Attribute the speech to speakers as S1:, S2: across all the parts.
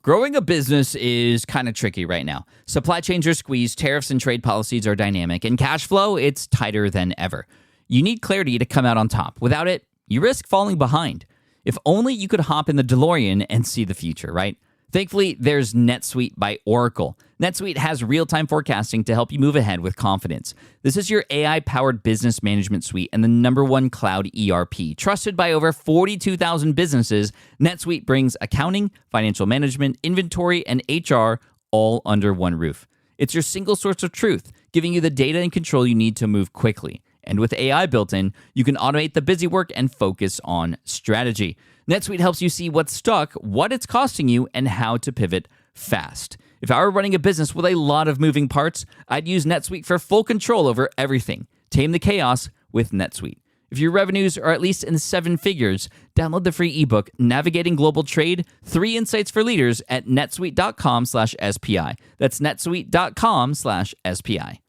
S1: Growing a business is kind of tricky right now. Supply chains are squeezed, tariffs and trade policies are dynamic, and cash flow, it's tighter than ever. You need clarity to come out on top. Without it, you risk falling behind. If only you could hop in the DeLorean and see the future, right? Thankfully, there's NetSuite by Oracle. NetSuite has real-time forecasting to help you move ahead with confidence. This is your AI-powered business management suite and the #1 cloud ERP. Trusted by over 42,000 businesses, NetSuite brings accounting, financial management, inventory, and HR all under one roof. It's your single source of truth, giving you the data and control you need to move quickly. And with AI built in, you can automate the busy work and focus on strategy. NetSuite helps you see what's stuck, what it's costing you, and how to pivot fast. If I were running a business with a lot of moving parts, I'd use NetSuite for full control over everything. Tame the chaos with NetSuite. If your revenues are at least in 7 figures, download the free ebook, Navigating Global Trade, 3 Insights for Leaders at netsuite.com/SPI. That's netsuite.com/SPI.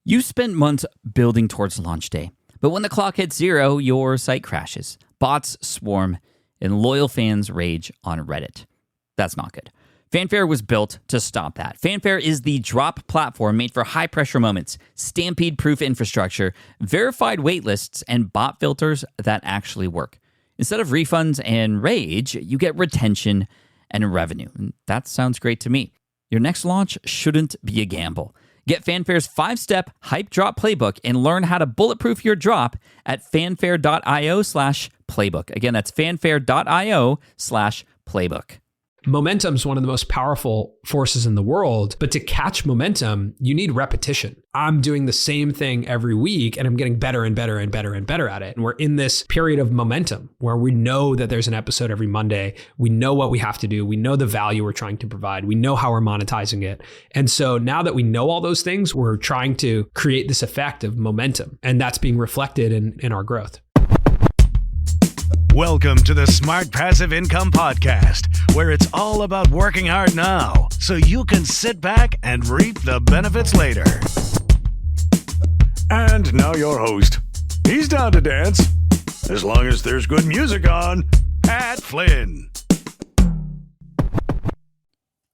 S1: You spent months building towards launch day, but when the clock hits 0, your site crashes. Bots swarm, and loyal fans rage on Reddit. That's not good. Fanfare was built to stop that. Fanfare is the drop platform made for high-pressure moments, stampede-proof infrastructure, verified waitlists, and bot filters that actually work. Instead of refunds and rage, you get retention and revenue. And that sounds great to me. Your next launch shouldn't be a gamble. Get Fanfare's 5-step hype drop playbook and learn how to bulletproof your drop at fanfare.io/playbook. Again, that's fanfare.io/playbook.
S2: Momentum is one of the most powerful forces in the world, but to catch momentum, you need repetition. I'm doing the same thing every week and I'm getting better and better and better and better at it. And we're in this period of momentum where we know that there's an episode every Monday. We know what we have to do. We know the value we're trying to provide. We know how we're monetizing it. And so now that we know all those things, we're trying to create this effect of momentum. And that's being reflected in our growth.
S3: Welcome to the Smart Passive Income Podcast, where it's all about working hard now so you can sit back and reap the benefits later. And now your host. He's down to dance, as long as there's good music on, Pat Flynn.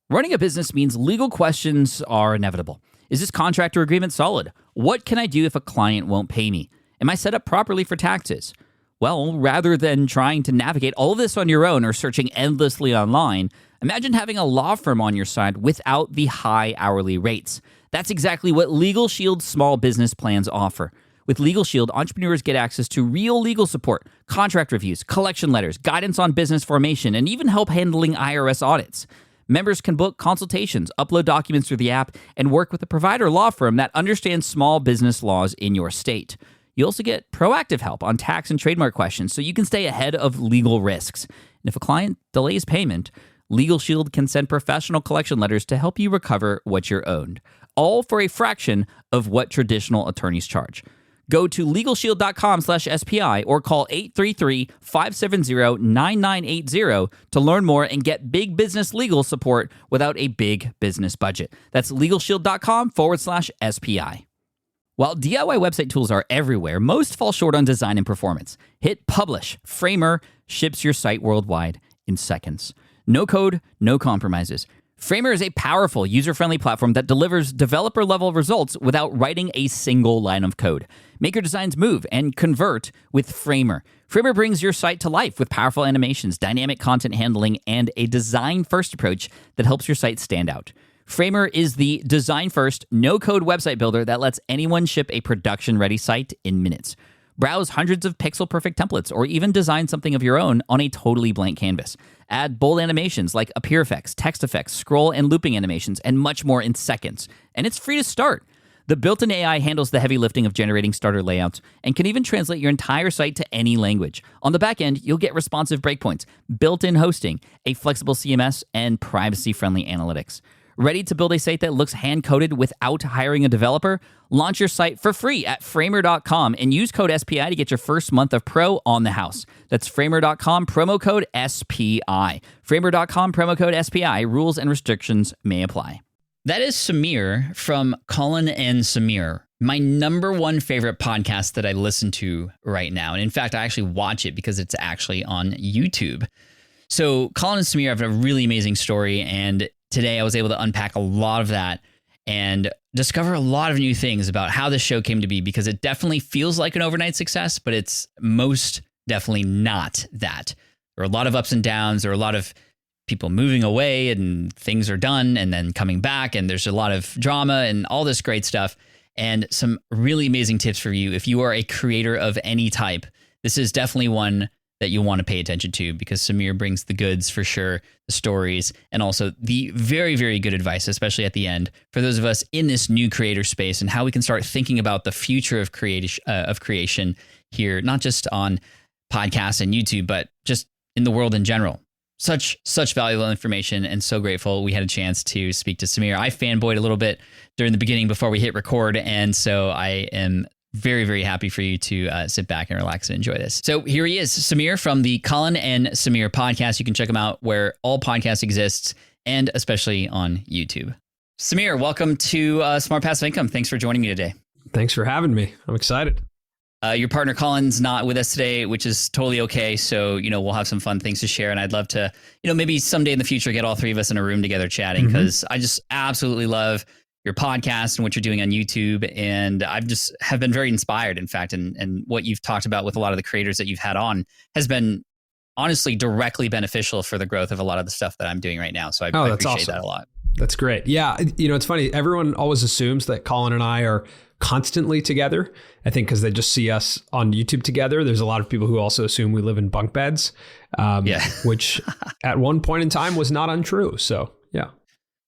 S1: Running a business means legal questions are inevitable. Is this contract or agreement solid? What can I do if a client won't pay me? Am I set up properly for taxes? Well, rather than trying to navigate all of this on your own or searching endlessly online, imagine having a law firm on your side without the high hourly rates. That's exactly what Legal Shield's small business plans offer. With Legal Shield, entrepreneurs get access to real legal support, contract reviews, collection letters, guidance on business formation, and even help handling IRS audits. Members can book consultations, upload documents through the app, and work with a provider law firm that understands small business laws in your state. You also get proactive help on tax and trademark questions so you can stay ahead of legal risks. And if a client delays payment, Legal Shield can send professional collection letters to help you recover what you're owed, all for a fraction of what traditional attorneys charge. Go to LegalShield.com/SPI or call 833-570-9980 to learn more and get big business legal support without a big business budget. That's LegalShield.com/SPI. While DIY website tools are everywhere, most fall short on design and performance. Hit publish. Framer ships your site worldwide in seconds. No code, no compromises. Framer is a powerful, user-friendly platform that delivers developer-level results without writing a single line of code. Make your designs move and convert with Framer. Framer brings your site to life with powerful animations, dynamic content handling, and a design-first approach that helps your site stand out. Framer is the design-first, no-code website builder that lets anyone ship a production-ready site in minutes. Browse hundreds of pixel-perfect templates or even design something of your own on a totally blank canvas. Add bold animations like appear effects, text effects, scroll and looping animations, and much more in seconds. And it's free to start. The built-in AI handles the heavy lifting of generating starter layouts and can even translate your entire site to any language. On the back end, you'll get responsive breakpoints, built-in hosting, a flexible CMS, and privacy-friendly analytics. Ready to build a site that looks hand-coded without hiring a developer? Launch your site for free at framer.com and use code SPI to get your first month of pro on the house. That's framer.com, promo code SPI. Framer.com, promo code SPI. Rules and restrictions may apply. That is Samir from Colin and Samir, my #1 favorite podcast that I listen to right now. And in fact, I actually watch it because it's actually on YouTube. So Colin and Samir have a really amazing story, and today I was able to unpack a lot of that and discover a lot of new things about how this show came to be, because it definitely feels like an overnight success, but it's most definitely not that. There are a lot of ups and downs. There are a lot of people moving away and things are done and then coming back, and there's a lot of drama and all this great stuff, and some really amazing tips for you. If you are a creator of any type, this is definitely one that you want to pay attention to, because Samir brings the goods for sure, the stories, and also the very, very good advice, especially at the end, for those of us in this new creator space and how we can start thinking about the future of creation here, not just on podcasts and YouTube, but just in the world in general. Such valuable information, and so grateful we had a chance to speak to Samir. I fanboyed a little bit during the beginning before we hit record, and so I am very, very happy for you to sit back and relax and enjoy this. So here he is, Samir from the Colin and Samir podcast. You can check him out where all podcasts exist, and especially on YouTube. Samir, welcome to Smart Passive Income. Thanks for joining me today.
S2: Thanks for having me. I'm excited.
S1: Your partner Colin's not with us today, which is totally okay. So, we'll have some fun things to share. And I'd love to, maybe someday in the future, get all three of us in a room together chatting, because I just absolutely love your podcast and what you're doing on YouTube. And I've just have been very inspired, in fact, and what you've talked about with a lot of the creators that you've had on has been honestly directly beneficial for the growth of a lot of the stuff that I'm doing right now. So I appreciate
S2: awesome.
S1: that a lot.
S2: That's great. Yeah. It's funny. Everyone always assumes that Colin and I are constantly together. I think because they just see us on YouTube together. There's a lot of people who also assume we live in bunk beds, which at one point in time was not untrue. So, yeah.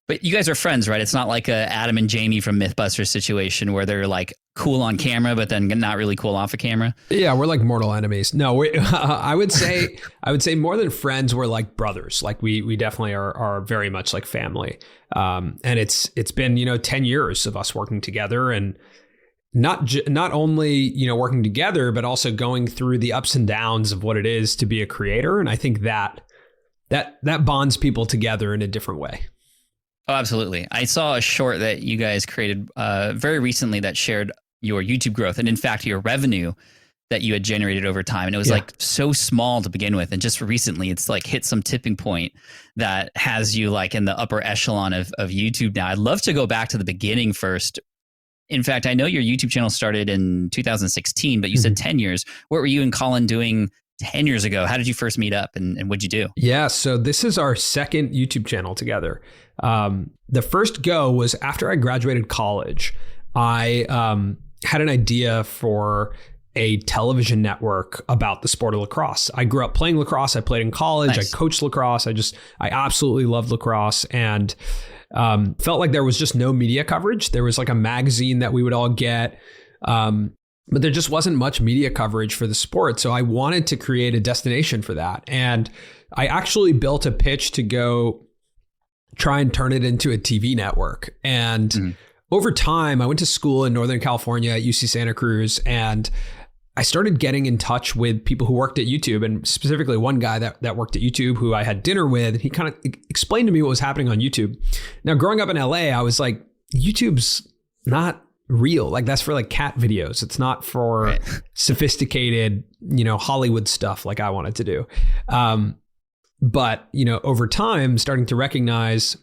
S1: But you guys are friends, right? It's not like a Adam and Jamie from Mythbusters situation where they're like cool on camera, but then not really cool off of camera.
S2: Yeah, we're like mortal enemies. No, I would say more than friends, we're like brothers. Like we definitely are very much like family. And it's been 10 years of us working together, and not only working together, but also going through the ups and downs of what it is to be a creator. And I think that bonds people together in a different way.
S1: Oh, absolutely. I saw a short that you guys created very recently that shared your YouTube growth, and in fact, your revenue that you had generated over time. And it was like so small to begin with. And just recently, it's like hit some tipping point that has you like in the upper echelon of YouTube now. I'd love to go back to the beginning first. In fact, I know your YouTube channel started in 2016, but you said 10 years. What were you and Colin doing 10 years ago? How did you first meet up, and what'd you do? Yeah,
S2: so this is our second YouTube channel together. The first go was after I graduated college. I had an idea for a television network about the sport of lacrosse. I grew up playing lacrosse. I played in college. Nice. I coached lacrosse. I absolutely loved lacrosse, and felt like there was just no media coverage. There was like a magazine that we would all get, but there just wasn't much media coverage for the sport. So I wanted to create a destination for that. And I actually built a pitch to go try and turn it into a TV network. And over time, I went to school in Northern California at UC Santa Cruz, and I started getting in touch with people who worked at YouTube, and specifically one guy that worked at YouTube who I had dinner with. And he kind of explained to me what was happening on YouTube. Now, growing up in LA, I was like, YouTube's not real. Like, that's for like cat videos. It's not for sophisticated, Hollywood stuff like I wanted to do. But, over time, starting to recognize,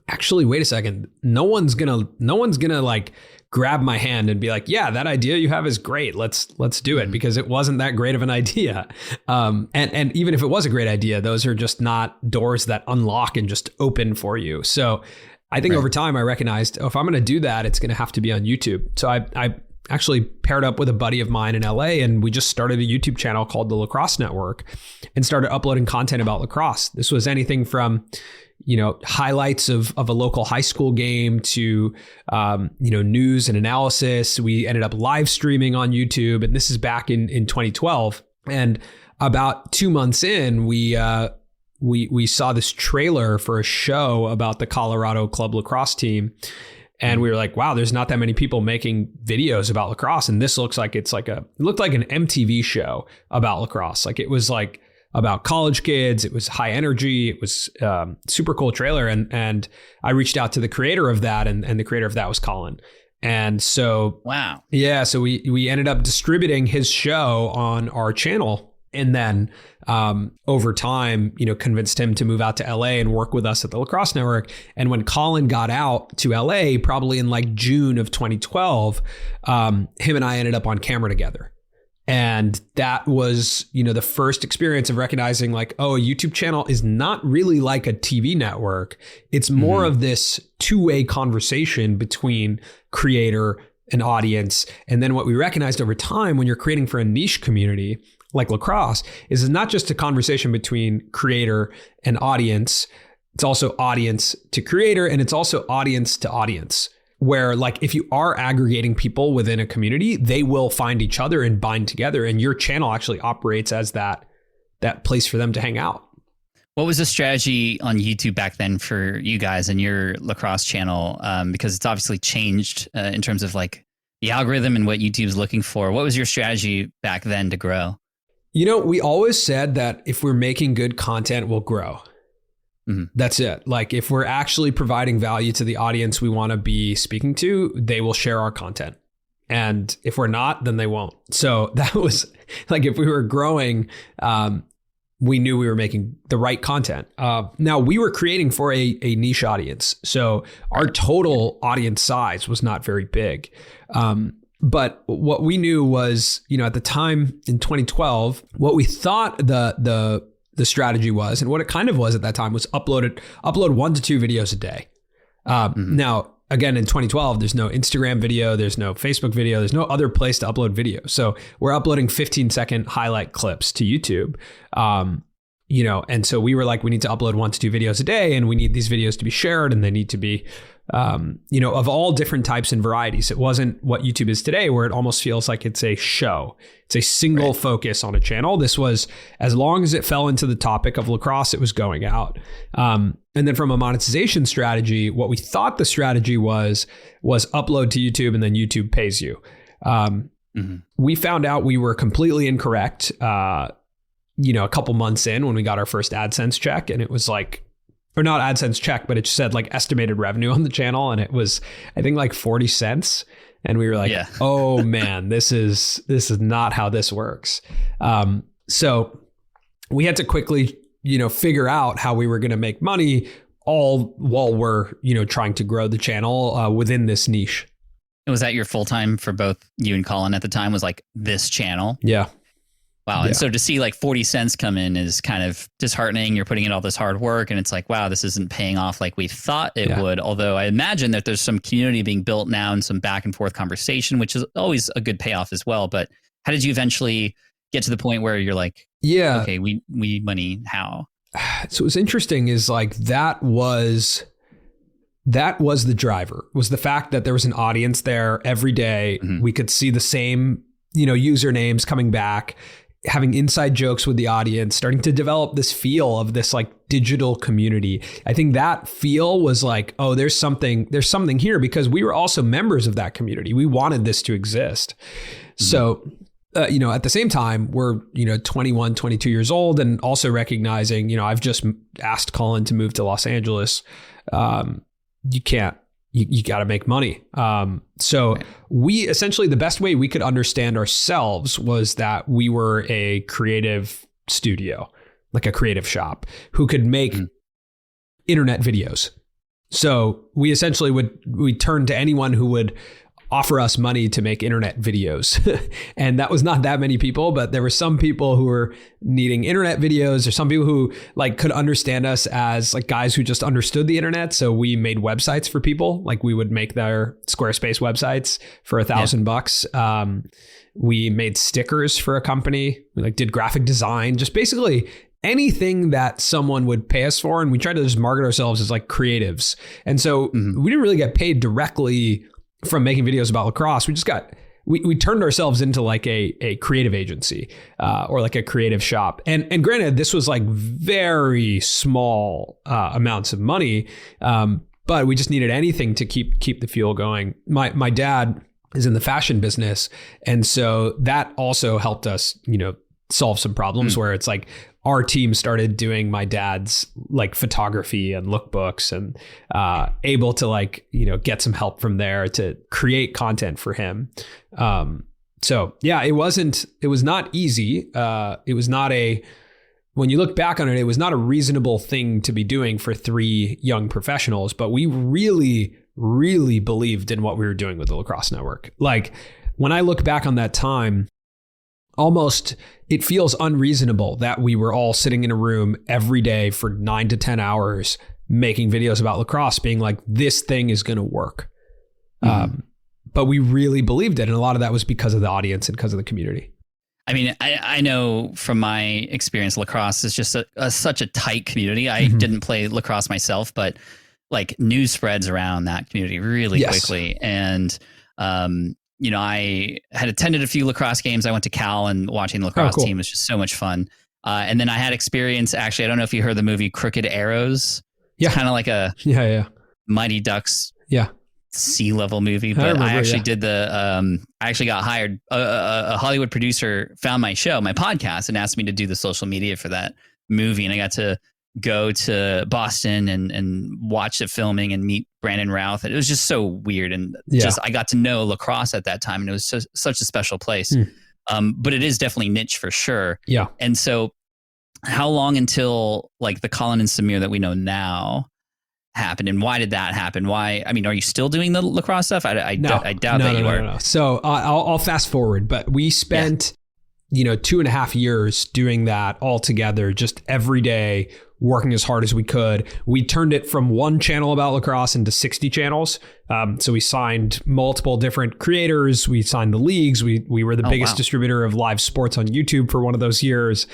S2: actually, wait a second, no one's gonna like grab my hand and be like, yeah, that idea you have is great. Let's do it, because it wasn't that great of an idea. And even if it was a great idea, those are just not doors that unlock and just open for you. So I think over time I recognized, if I'm going to do that, it's going to have to be on YouTube. So I actually paired up with a buddy of mine in LA, and we just started a YouTube channel called the Lacrosse Network and started uploading content about lacrosse. This was anything from highlights of a local high school game to, news and analysis. We ended up live streaming on YouTube, and this is back in 2012. And about 2 months in, we saw this trailer for a show about the Colorado club lacrosse team. And we were like, wow, there's not that many people making videos about lacrosse. And this looks like it looked like an MTV show about lacrosse. Like, it was like about college kids. It was high energy. It was super cool trailer. And I reached out to the creator of that, and the creator of that was Colin. And so,
S1: wow.
S2: Yeah. So we ended up distributing his show on our channel. And then over time, convinced him to move out to LA and work with us at the Lacrosse Network. And when Colin got out to LA, probably in like June of 2012, him and I ended up on camera together. And that was, the first experience of recognizing like, oh, a YouTube channel is not really like a TV network. It's more of this two-way conversation between creator and audience. And then what we recognized over time when you're creating for a niche community like lacrosse is it's not just a conversation between creator and audience. It's also audience to creator, and it's also audience to audience. Where like if you are aggregating people within a community, they will find each other and bind together, and your channel actually operates as that place for them to hang out.
S1: What was the strategy on YouTube back then for you guys and your lacrosse channel? Because it's obviously changed in terms of like the algorithm and what YouTube's looking for. What was your strategy back then to grow?
S2: We always said that if we're making good content, we'll grow. That's it. Like if we're actually providing value to the audience we want to be speaking to, they will share our content. And if we're not, then they won't. So that was like, if we were growing, we knew we were making the right content. Now we were creating for a niche audience. So our total audience size was not very big. But what we knew was, at the time in 2012, what we thought the strategy was, and what it kind of was at that time, was upload 1 to 2 videos a day. Now, again, in 2012, there's no Instagram video, there's no Facebook video, there's no other place to upload video. So we're uploading 15-second highlight clips to YouTube. And so we were like, we need to upload 1 to 2 videos a day, and we need these videos to be shared, and they need to be, of all different types and varieties. It wasn't what YouTube is today, where it almost feels like it's a show. It's a single focus on a channel. This was, as long as it fell into the topic of lacrosse, it was going out. And then from a monetization strategy, what we thought the strategy was upload to YouTube, and then YouTube pays you. We found out we were completely incorrect, a couple months in, when we got our first AdSense check, and it was like, or not AdSense check, but it just said like estimated revenue on the channel. And it was, I think, like 40 cents. And we were like, oh man, this is not how this works. So we had to quickly, figure out how we were going to make money, all while we're, trying to grow the channel within this niche.
S1: Was that your full time for both you and Colin at the time, was like this channel?
S2: Yeah.
S1: Wow. And so to see like 40 cents come in is kind of disheartening. You're putting in all this hard work, and it's like, wow, this isn't paying off like we thought it would. Although I imagine that there's some community being built now and some back and forth conversation, which is always a good payoff as well. But how did you eventually get to the point where you're like, okay, we need money? How?
S2: So what's interesting is like, that was the driver, was the fact that there was an audience there every day. We could see the same, usernames coming back, having inside jokes with the audience, starting to develop this feel of this like digital community. I think that feel was like, oh, there's something here, because we were also members of that community. We wanted this to exist. So, at the same time, we're, 21, 22 years old, and also recognizing, I've just asked Colin to move to Los Angeles. You can't. You got to make money. So we essentially, the best way we could understand ourselves was that we were a creative studio, like a creative shop, who could make internet videos. So we essentially we turn to anyone who would offer us money to make internet videos. And that was not that many people, but there were some people who were needing internet videos, or some people who like could understand us as like guys who just understood the internet. So we made websites for people. Like we would make their Squarespace websites for $1,000. We made stickers for a company. We like did graphic design, just basically anything that someone would pay us for. And we tried to just market ourselves as like creatives. And so we didn't really get paid directly from making videos about lacrosse. We turned ourselves into like a creative agency, or like a creative shop. And granted, this was like very small amounts of money, but we just needed anything to keep the fuel going. My dad is in the fashion business, and so that also helped us, solve some problems where it's like our team started doing my dad's like photography and lookbooks, and able to like, get some help from there to create content for him. So yeah, it was not easy. It was not when you look back on it, it was not a reasonable thing to be doing for 3 young professionals, but we really, really believed in what we were doing with the Lacrosse Network. Like when I look back on that time, almost it feels unreasonable that we were all sitting in a room every day for 9 to 10 hours making videos about lacrosse, being like, this thing is going to work. But we really believed it. And a lot of that was because of the audience and because of the community.
S1: I mean, I know from my experience, lacrosse is just such a tight community. I didn't play lacrosse myself, but like news spreads around that community really quickly. And, I had attended a few lacrosse games. I went to Cal, and watching the lacrosse team was just so much fun. And then I had experience, actually, I don't know if you heard the movie Crooked Arrows. It's kind of like a Mighty Ducks sea level movie, but I actually did I actually got hired. A Hollywood producer found my show, my podcast, and asked me to do the social media for that movie. And I got to go to Boston and watch the filming and meet Brandon Routh. And it was just so weird. And just, I got to know lacrosse at that time, and it was such a special place. But it is definitely niche for sure. Yeah. And so how long until like the Colin and Samir that we know now happened, and why did that happen? Why? I mean, are you still doing the lacrosse stuff? I doubt that you are. No.
S2: So I'll fast forward, but we spent 2.5 years doing that all together, just every day, working as hard as we could. We turned it from one channel about lacrosse into 60 channels. So we signed multiple different creators. We signed the leagues. We were the biggest distributor of live sports on YouTube for one of those years.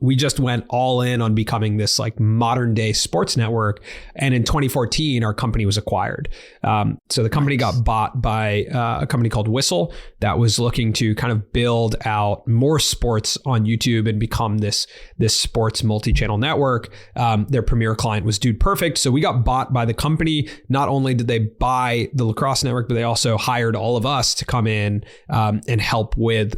S2: We just went all in on becoming this like modern day sports network. And in 2014, our company was acquired. So the company got bought by a company called Whistle that was looking to kind of build out more sports on YouTube and become this sports multi-channel network. Their premier client was Dude Perfect. So we got bought by the company. Not only did they buy the lacrosse network, but they also hired all of us to come in and help with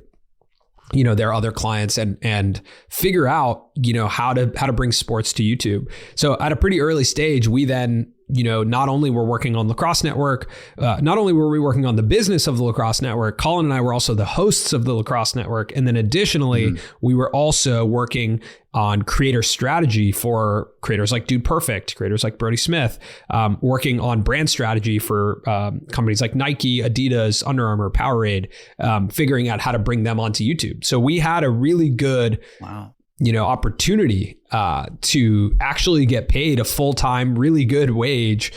S2: their other clients and figure out, how to bring sports to YouTube. So at a pretty early stage, we then, not only were working on Lacrosse Network, not only were we working on the business of the Lacrosse Network, Colin and I were also the hosts of the Lacrosse Network. And then additionally, we were also working on creator strategy for creators like Dude Perfect, creators like Brody Smith, working on brand strategy for companies like Nike, Adidas, Under Armour, Powerade, figuring out how to bring them onto YouTube. So we had a really good opportunity to actually get paid a full-time, really good wage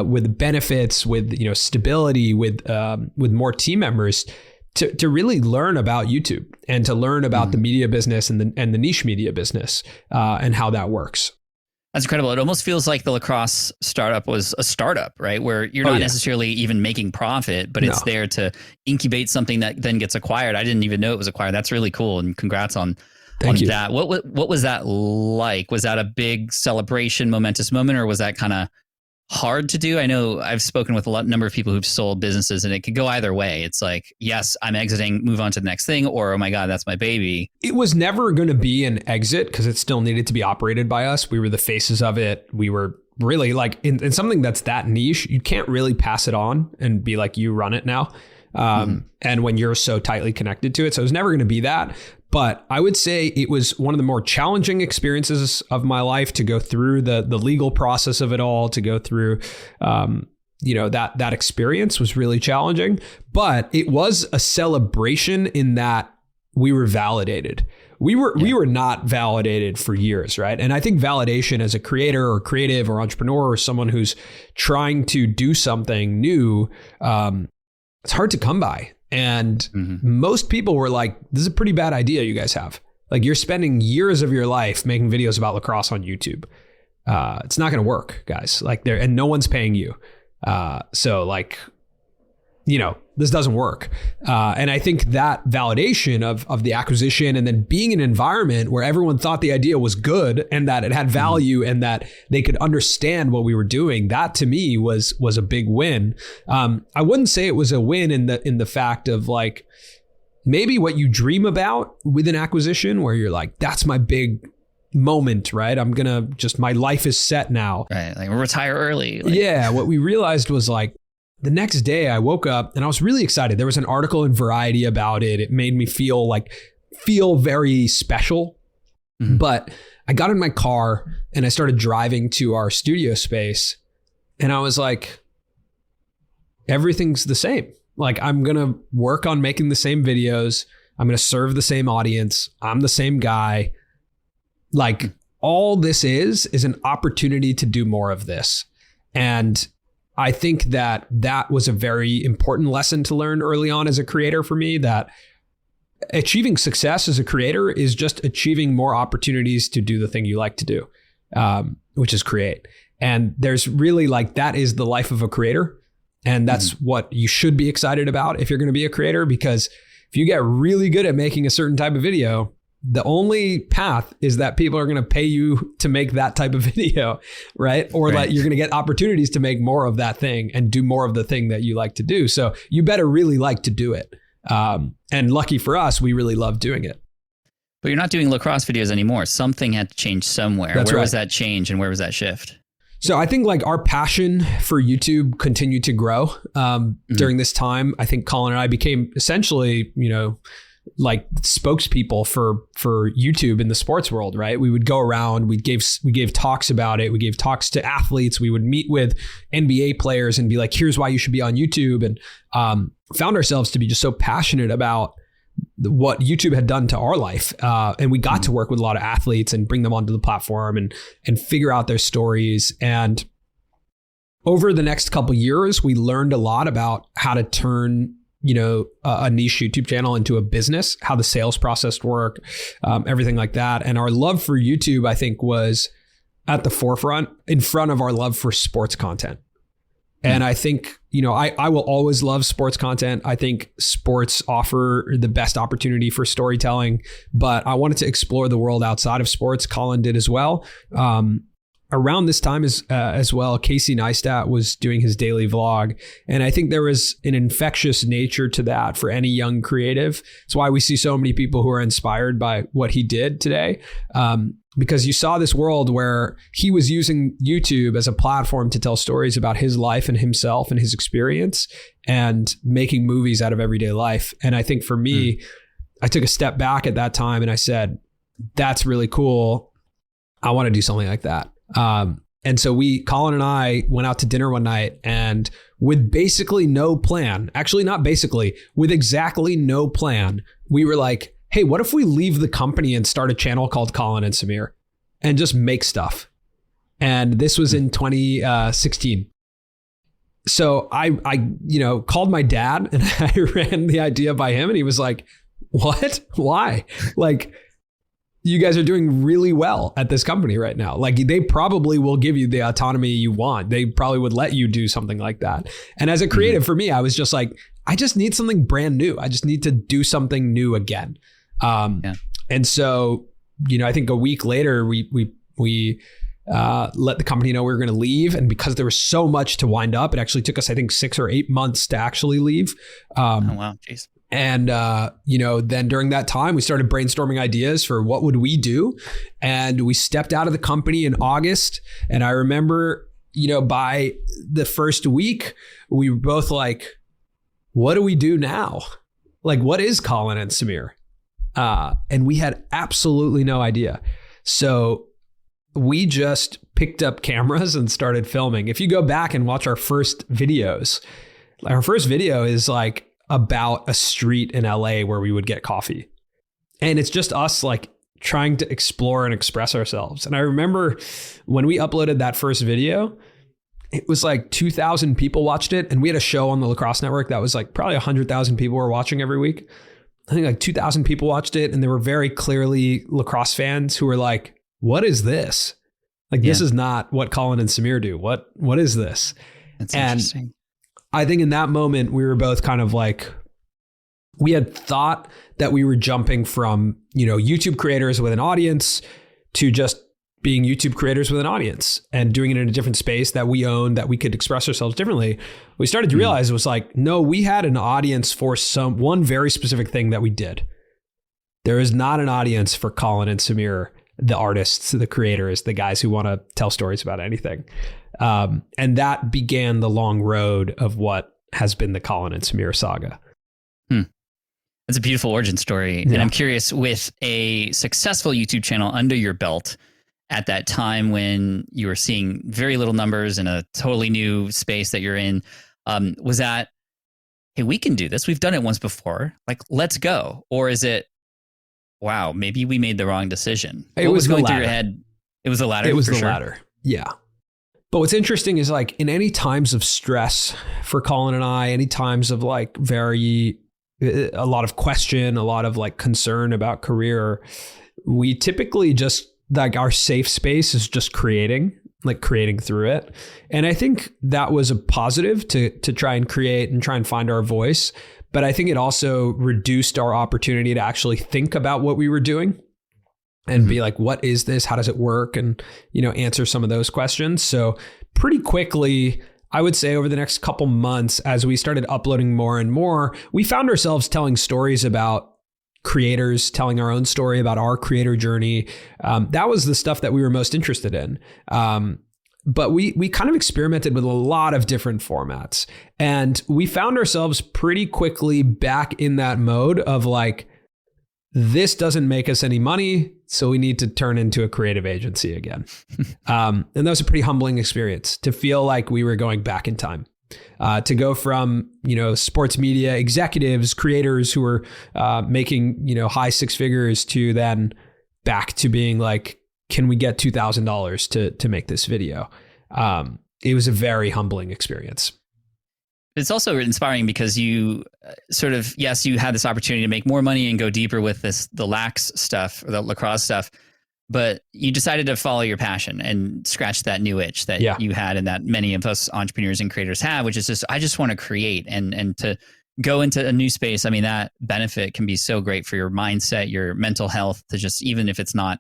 S2: with benefits, with stability, with more team members to really learn about YouTube and to learn about the media business and the niche media business and how that works.
S1: That's incredible. It almost feels like the lacrosse startup was a startup, right? Where you're not necessarily even making profit, but it's there to incubate something that then gets acquired. I didn't even know it was acquired. That's really cool. And congrats on that. What was that like? Was that a big celebration, momentous moment, or was that kind of hard to do? I know I've spoken with a number of people who've sold businesses, and it could go either way. It's like, yes, I'm exiting, move on to the next thing, or, oh my God, that's my baby.
S2: It was never going to be an exit because it still needed to be operated by us. We were the faces of it. We were really like in something that's that niche, you can't really pass it on and be like, you run it now. And when you're so tightly connected to it. So it was never going to be that. But I would say it was one of the more challenging experiences of my life to go through the legal process of it all, to go through, that experience was really challenging. But it was a celebration in that we were validated. We were not validated for years, right? And I think validation as a creator or creative or entrepreneur or someone who's trying to do something new, it's hard to come by. And most people were like, this is a pretty bad idea you guys have. Like, you're spending years of your life making videos about lacrosse on YouTube. It's not going to work, guys. Like, and no one's paying you. So like, this doesn't work. And I think that validation of the acquisition and then being in an environment where everyone thought the idea was good and that it had value and that they could understand what we were doing, that to me was a big win. I wouldn't say it was a win in the fact of like, maybe what you dream about with an acquisition where you're like, that's my big moment, right? my life is set now.
S1: Right. Like, retire early.
S2: Yeah. What we realized was like, the next day I woke up and I was really excited. There was an article in Variety about it. It made me feel very special. Mm-hmm. But I got in my car and I started driving to our studio space and I was like, everything's the same. Like, I'm going to work on making the same videos. I'm going to serve the same audience. I'm the same guy. Like, all this is an opportunity to do more of this. And I think that was a very important lesson to learn early on as a creator for me, that achieving success as a creator is just achieving more opportunities to do the thing you like to do, which is create. And there's really that is the life of a creator. And that's what you should be excited about if you're going to be a creator, because if you get really good at making a certain type of video, the only path is that people are going to pay you to make that type of video, right? Or that you're going to get opportunities to make more of that thing and do more of the thing that you like to do. So you better really like to do it. And lucky for us, we really love doing it.
S1: But you're not doing lacrosse videos anymore. Something had to change somewhere.
S2: That's
S1: where
S2: right.
S1: was that change and where was that shift?
S2: So I think our passion for YouTube continued to grow during this time. I think Colin and I became essentially, spokespeople for YouTube in the sports world, right? We would go around, we gave talks about it. We gave talks to athletes. We would meet with NBA players and be like, here's why you should be on YouTube. And found ourselves to be just so passionate about what YouTube had done to our life. And we got to work with a lot of athletes and bring them onto the platform and figure out their stories. And over the next couple of years, we learned a lot about how to turn a niche YouTube channel into a business, how the sales process worked, everything like that. And our love for YouTube, I think, was at the forefront, in front of our love for sports content. And I think, I will always love sports content. I think sports offer the best opportunity for storytelling, but I wanted to explore the world outside of sports. Colin did as well. Around this time as well, Casey Neistat was doing his daily vlog. And I think there was an infectious nature to that for any young creative. It's why we see so many people who are inspired by what he did today. Because you saw this world where he was using YouTube as a platform to tell stories about his life and himself and his experience and making movies out of everyday life. And I think for me, I took a step back at that time and I said, that's really cool. I want to do something like that. And so Colin and I went out to dinner one night, and with basically no plan, actually not basically, with exactly no plan, we were like, hey, what if we leave the company and start a channel called Colin and Samir and just make stuff? And this was in 2016. So I called my dad and I ran the idea by him, and he was like, what? Why? You guys are doing really well at this company right now. They probably will give you the autonomy you want. They probably would let you do something like that. And as a creative, for me, I was just like, I just need something brand new. I just need to do something new again. And so, I think a week later, we let the company know we were going to leave. And because there was so much to wind up, it actually took us, I think, 6 or 8 months to actually leave.
S1: Oh, wow. Jeez.
S2: And, then during that time, we started brainstorming ideas for what would we do. And we stepped out of the company in August. And I remember, by the first week, we were both like, what do we do now? What is Colin and Samir? And we had absolutely no idea. So we just picked up cameras and started filming. If you go back and watch our first videos, our first video is about a street in LA where we would get coffee. And it's just us trying to explore and express ourselves. And I remember when we uploaded that first video, it was 2,000 people watched it. And we had a show on the Lacrosse Network that was probably 100,000 people were watching every week. I think 2,000 people watched it. And they were very clearly lacrosse fans who were like, what is this? This is not what Colin and Samir do. What is this?
S1: That's interesting.
S2: I think in that moment, we were both kind of we had thought that we were jumping from, YouTube creators with an audience to just being YouTube creators with an audience and doing it in a different space that we own, that we could express ourselves differently. We started to realize it was no, we had an audience for one very specific thing that we did. There is not an audience for Colin and Samir, the artists, the creators, the guys who want to tell stories about anything. And that began the long road of what has been the Colin and Samir saga.
S1: That's a beautiful origin story.
S2: Yeah.
S1: And I'm curious, with a successful YouTube channel under your belt at that time when you were seeing very little numbers in a totally new space that you're in, was that, hey, we can do this. We've done it once before. Like, let's go. Or is it, wow, maybe we made the wrong decision?
S2: It
S1: what
S2: was
S1: going
S2: the
S1: through your
S2: latter.
S1: head? It was the latter.
S2: It was
S1: for
S2: the
S1: sure.
S2: latter. Yeah. But what's interesting is like in any times of stress for Colin and I, any times of like a lot of question, a lot of like concern about career, we typically just like our safe space is just creating through it. And I think that was a positive to try and create and try and find our voice. But I think it also reduced our opportunity to actually think about what we were doing and be like, what is this? How does it work? And, answer some of those questions. So pretty quickly, I would say over the next couple months, as we started uploading more and more, we found ourselves telling stories about creators, telling our own story about our creator journey. That was the stuff that we were most interested in. But we kind of experimented with a lot of different formats. And we found ourselves pretty quickly back in that mode of like, this doesn't make us any money, so we need to turn into a creative agency again. And that was a pretty humbling experience to feel like we were going back in time. To go from, sports media executives, creators who were making, high six figures to then back to being like, can we get $2,000 to make this video? It was a very humbling experience.
S1: It's also inspiring because you sort of, yes, you had this opportunity to make more money and go deeper with the lax stuff, or the lacrosse stuff, but you decided to follow your passion and scratch that new itch that you had and that many of us entrepreneurs and creators have, which is just, I just want to create and to go into a new space. I mean, that benefit can be so great for your mindset, your mental health, to just, even if it's not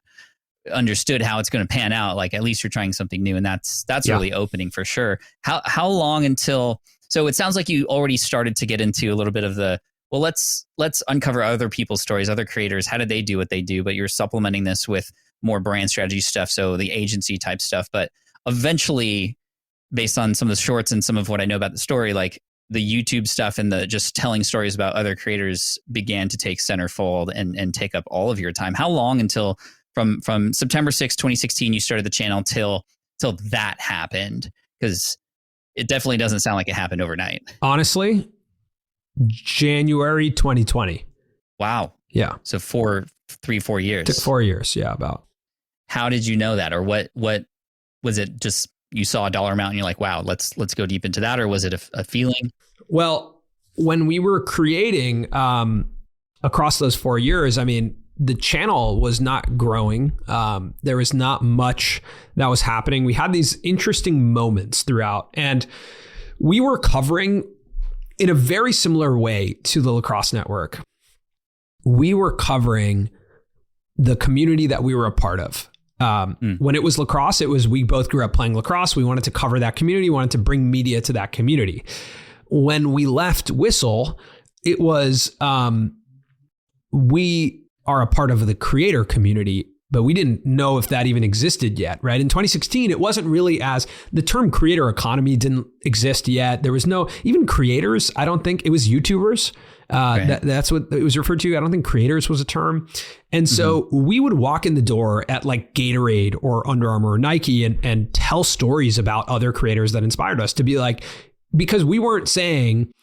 S1: understood how it's going to pan out, like at least you're trying something new. And that's really opening for sure. How long until... So it sounds like you already started to get into a little bit of let's uncover other people's stories, other creators. How did they do what they do? But you're supplementing this with more brand strategy stuff, so the agency type stuff. But eventually, based on some of the shorts and some of what I know about the story, like the YouTube stuff and the just telling stories about other creators began to take centerfold and take up all of your time. How long until from September 6th, 2016, you started the channel till that happened? Because it definitely doesn't sound like it happened overnight.
S2: Honestly, January 2020.
S1: Wow.
S2: Yeah.
S1: So 4 years.
S2: Took 4 years. Yeah, about.
S1: How did you know that? Or what was it? Just you saw a dollar amount and you're like, wow, let's go deep into that? Or was it a feeling?
S2: Well, when we were creating across those 4 years, I mean, the channel was not growing. There was not much that was happening. We had these interesting moments throughout, and we were covering in a very similar way to the Lacrosse Network. We were covering the community that we were a part of. When it was lacrosse, it was, we both grew up playing lacrosse. We wanted to cover that community, wanted to bring media to that community. When we left Whistle, it was, we are a part of the creator community, but we didn't know if that even existed yet, right? In 2016, it wasn't really as, the term creator economy didn't exist yet. There was no, even creators, I don't think, it was YouTubers. Right. That's what it was referred to. I don't think creators was a term. And so we would walk in the door at like Gatorade or Under Armour or Nike and tell stories about other creators that inspired us, to be like, because we weren't saying,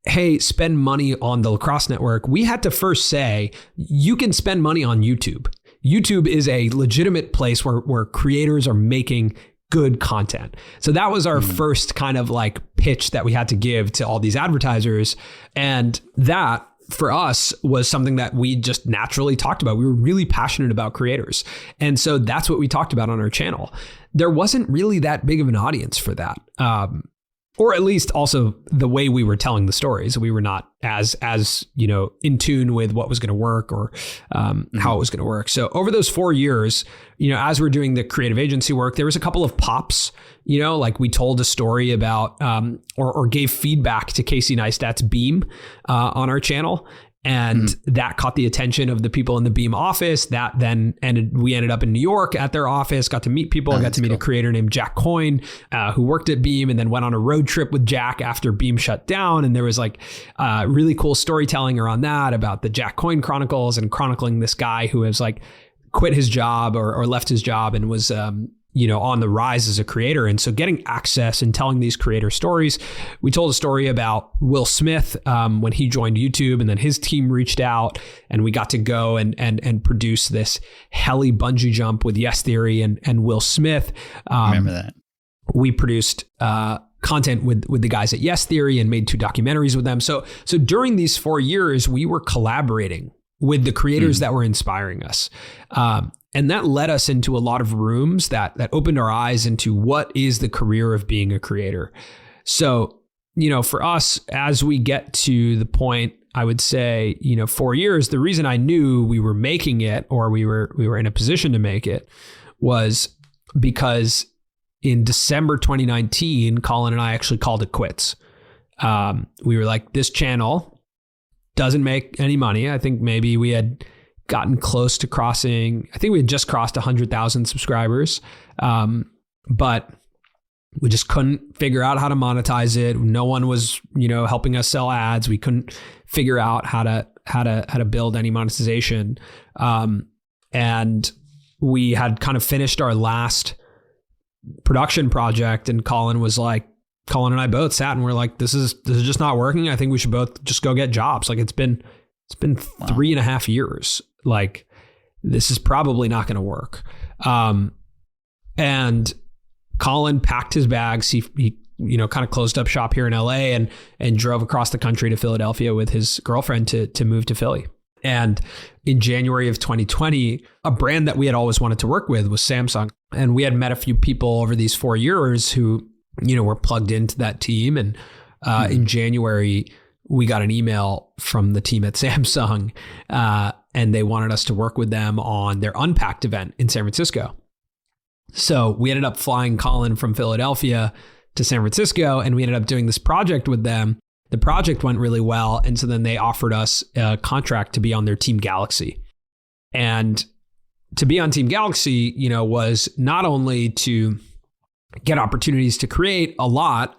S2: hey, spend money on the Lacrosse Network. We had to first say, you can spend money on YouTube. YouTube is a legitimate place where creators are making good content. So that was our first kind of like pitch that we had to give to all these advertisers. And that for us was something that we just naturally talked about. We were really passionate about creators. And so that's what we talked about on our channel. There wasn't really that big of an audience for that. Or at least also the way we were telling the stories. We were not as in tune with what was going to work or how it was going to work. So over those 4 years, as we're doing the creative agency work, there was a couple of pops, like we told a story about or gave feedback to Casey Neistat's Beam on our channel. And that caught the attention of the people in the Beam office. That then we ended up in New York at their office, got to meet people, got to meet a creator named Jack Coyne, who worked at Beam, and then went on a road trip with Jack after Beam shut down. And there was like really cool storytelling around that about the Jack Coyne Chronicles and chronicling this guy who has like quit his job or left his job and was on the rise as a creator. And so getting access and telling these creator stories, we told a story about Will Smith when he joined YouTube, and then his team reached out and we got to go and produce this heli bungee jump with Yes Theory and Will Smith.
S1: Remember that.
S2: We produced content with the guys at Yes Theory and made 2 documentaries with them. So during these 4 years, we were collaborating with the creators that were inspiring us. And that led us into a lot of rooms that opened our eyes into what is the career of being a creator. So, for us, as we get to the point, I would say, 4 years, the reason I knew we were making it or we were in a position to make it was because in December 2019, Colin and I actually called it quits. We were like, this channel doesn't make any money. I think maybe we had gotten close to we had just crossed 100,000 subscribers. But we just couldn't figure out how to monetize it. No one was, helping us sell ads. We couldn't figure out how to build any monetization. And we had kind of finished our last production project, and Colin and I both sat and we're like, this is just not working. I think we should both just go get jobs. Like it's been 3.5 years. Like this is probably not going to work. And Colin packed his bags. He kind of closed up shop here in LA and drove across the country to Philadelphia with his girlfriend to move to Philly. And in January of 2020, a brand that we had always wanted to work with was Samsung. And we had met a few people over these 4 years who, were plugged into that team. And in January, we got an email from the team at Samsung, and they wanted us to work with them on their Unpacked event in San Francisco. So we ended up flying Colin from Philadelphia to San Francisco, and we ended up doing this project with them. The project went really well, and so then they offered us a contract to be on their Team Galaxy. And to be on Team Galaxy, was not only to get opportunities to create a lot,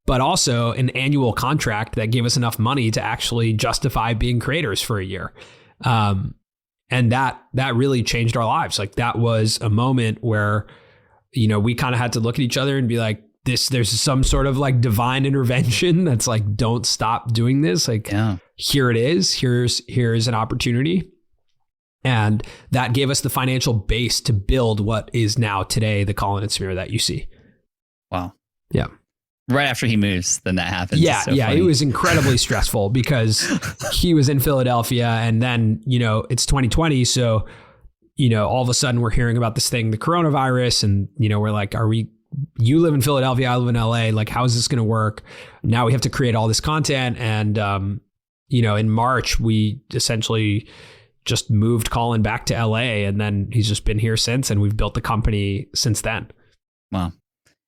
S2: but also an annual contract that gave us enough money to actually justify being creators for a year. And that really changed our lives. Like that was a moment where, we kind of had to look at each other and be like, there's some sort of like divine intervention that's like, don't stop doing this. Like, Here it is. Here's an opportunity. And that gave us the financial base to build what is now today the Colin and Samir that you see.
S1: Wow.
S2: Yeah.
S1: Right after he moves, then that happens.
S2: Yeah, it was incredibly stressful because he was in Philadelphia, and then, it's 2020. So, all of a sudden we're hearing about this thing, the coronavirus, and, we're like, you live in Philadelphia, I live in LA. Like, how is this going to work? Now we have to create all this content. And, in March, we essentially just moved Colin back to LA, and then he's just been here since, and we've built the company since then.
S1: Wow.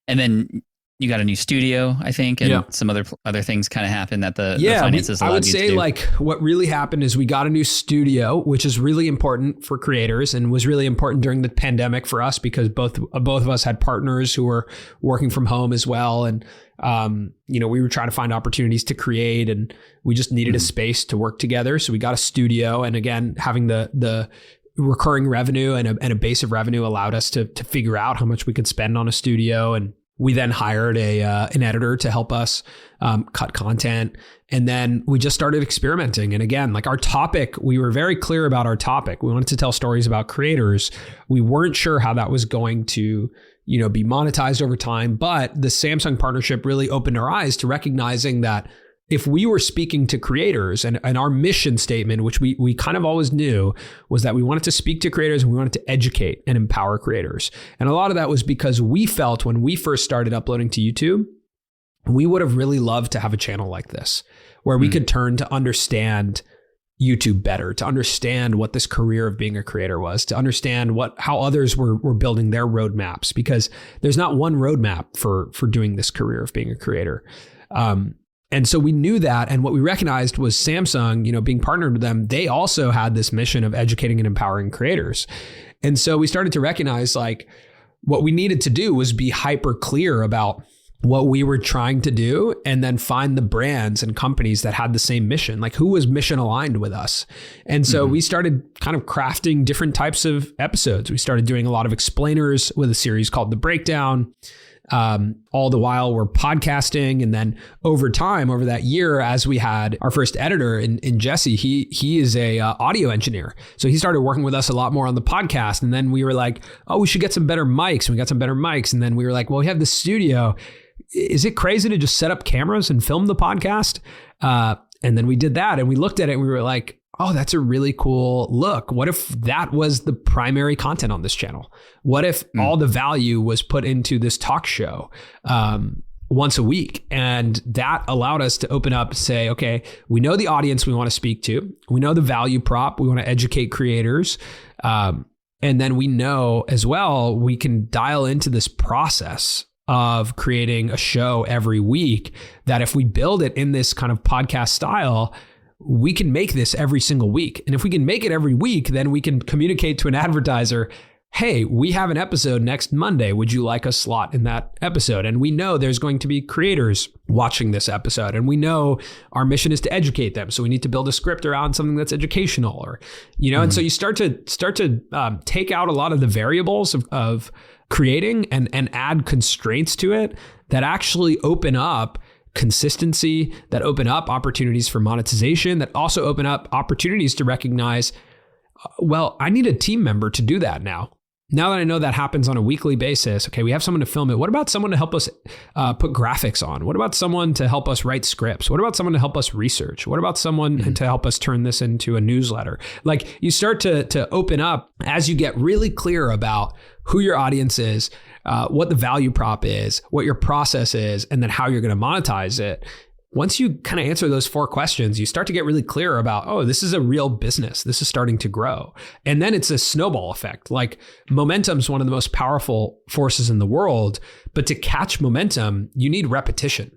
S1: And then you got a new studio, I think, and some other things kind of happened that the finances allowed you to do. I would say like what really happened is we got a new studio, which is really important for creators and was really important during the pandemic for us because both of us had partners who were working from home as well. And, we were trying to find opportunities to create, and we just needed a space to work together. So we got a studio, and again, having the recurring revenue and a base of revenue allowed us to figure out how much we could spend on a studio. And we then hired an editor to help us cut content. And then we just started experimenting. And again, like our topic, we were very clear about our topic. We wanted to tell stories about creators. We weren't sure how that was going to, be monetized over time. But the Samsung partnership really opened our eyes to recognizing that if we were speaking to creators, and our mission statement, which we kind of always knew, was that we wanted to speak to creators and we wanted to educate and empower creators. And a lot of that was because we felt when we first started uploading to YouTube, we would have really loved to have a channel like this, where we could turn to understand YouTube better, to understand what this career of being a creator was, to understand how others were building their roadmaps, because there's not one roadmap for doing this career of being a creator.
S2: And so we knew that. And what we recognized was Samsung, being partnered with them, they also had this mission of educating and empowering creators. And so we started to recognize like what we needed to do was be hyper clear about what we were trying to do, and then find the brands and companies that had the same mission, like who was mission aligned with us. And so we started kind of crafting different types of episodes. We started doing a lot of explainers with a series called The Breakdown. All the while we're podcasting. And then over time, over that year, as we had our first editor in Jesse, he is a audio engineer. So he started working with us a lot more on the podcast. And then we were like, oh, we should get some better mics. And we got some better mics. And then we were like, well, we have this studio. Is it crazy to just set up cameras and film the podcast? And then we did that and we looked at it and we were like, oh, that's a really cool look. What if that was the primary content on this channel? What if all the value was put into this talk show once a week? And that allowed us to open up, say, okay, we know the audience we want to speak to. We know the value prop. We want to educate creators. And then we know as well, we can dial into this process of creating a show every week that if we build it in this kind of podcast style, we can make this every single week. And if we can make it every week, then we can communicate to an advertiser, hey, we have an episode next Monday. Would you like a slot in that episode? And we know there's going to be creators watching this episode. And we know our mission is to educate them. So we need to build a script around something that's educational or, and so you start to take out a lot of the variables of creating and add constraints to it that actually open up consistency, that open up opportunities for monetization, that also open up opportunities to recognize, well, I need a team member to do that now. Now that I know that happens on a weekly basis, okay, we have someone to film it. What about someone to help us put graphics on? What about someone to help us write scripts? What about someone to help us research? What about someone to help us turn this into a newsletter? Like you start to open up as you get really clear about who your audience is, what the value prop is, what your process is, and then how you're going to monetize it. Once you kind of answer those 4 questions, you start to get really clear about, oh, this is a real business. This is starting to grow. And then it's a snowball effect. Like momentum is one of the most powerful forces in the world. But to catch momentum, you need repetition.